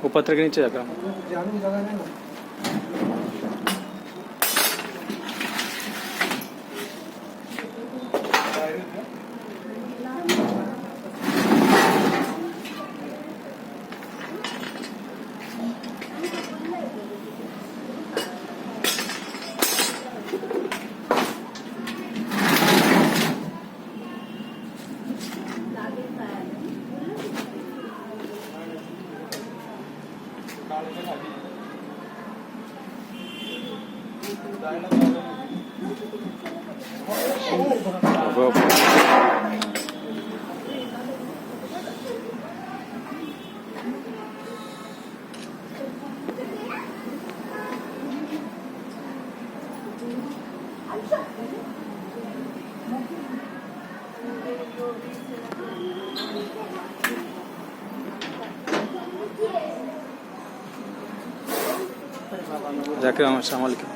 वो पत्र के नीचे जाकर जाकर संभाल के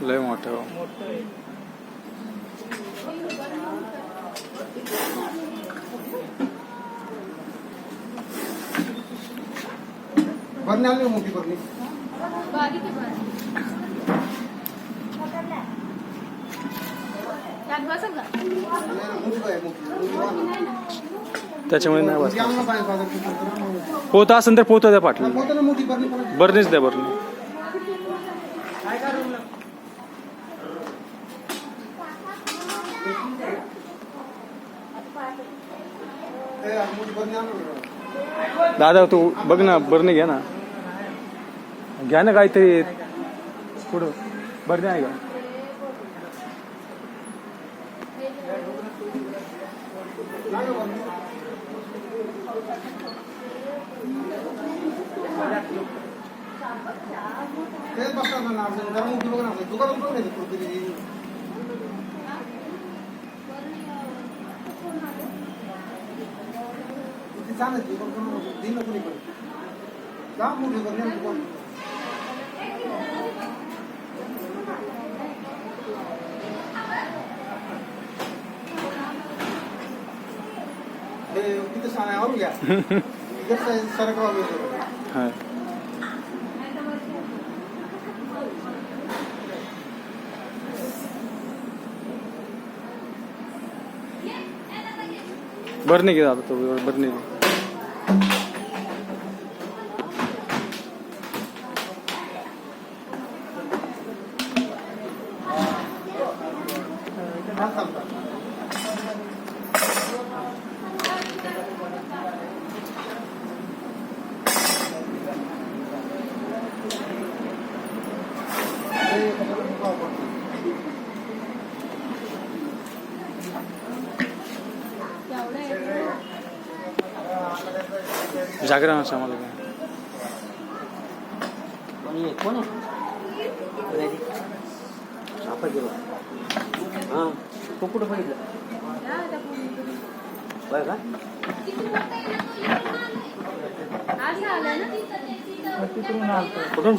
लय मोठं बरने आले मोठी बरणी बारी के बारी त्यात बसेल का मोठी काय मोठी त्याच्यामुळे नाही मोठी आम्हाला बसत. पाहिजे बाजार पोतं असेल तर पोतं द्या पाठवून. पोताला मोठी बरणी पण बरणीच द्या बरणी. मोठी बरणी आणलं दादा तू बघ ना बरणी घ्या ना घ्या ना काहीतरी पुढं बरणी आहे का तेच बसतात ना आपण जरा मोठी बघ ना दुकानात बघ नाही कुठेतरी चालेल दिन कुणी पण जा मोठी बरणी दुकान किती छान आहे आवडू घ्या सरकार हां बरणी घे दादा तो बरणी घे जागरण आम्हाला कोण हां तो कुठं बघितलं बरं का आज आलं ना तिकडून आलतो कुठून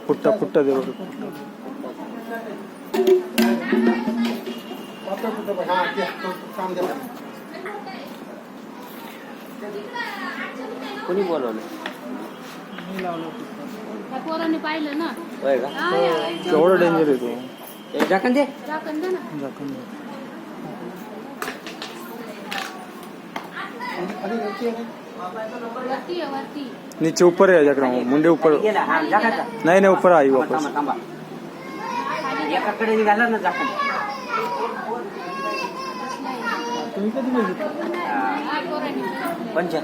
पुट्टा पुट्टा दे बरं कोणी बोलवलं त्या पोरांनी पाहिलं ना होय का केवढं डेंजर आहे तो एक झाकण दे झाकण दे ना झाकण दे. वरती आहे वरती नीचे ऊपर है जाकर मुंडे ऊपर गेला हा झाकायचा नहीं नहीं ऊपर आई वापस थांबा थांबा एकाकडे निघाला ना झाकण हा पोरांनी पंच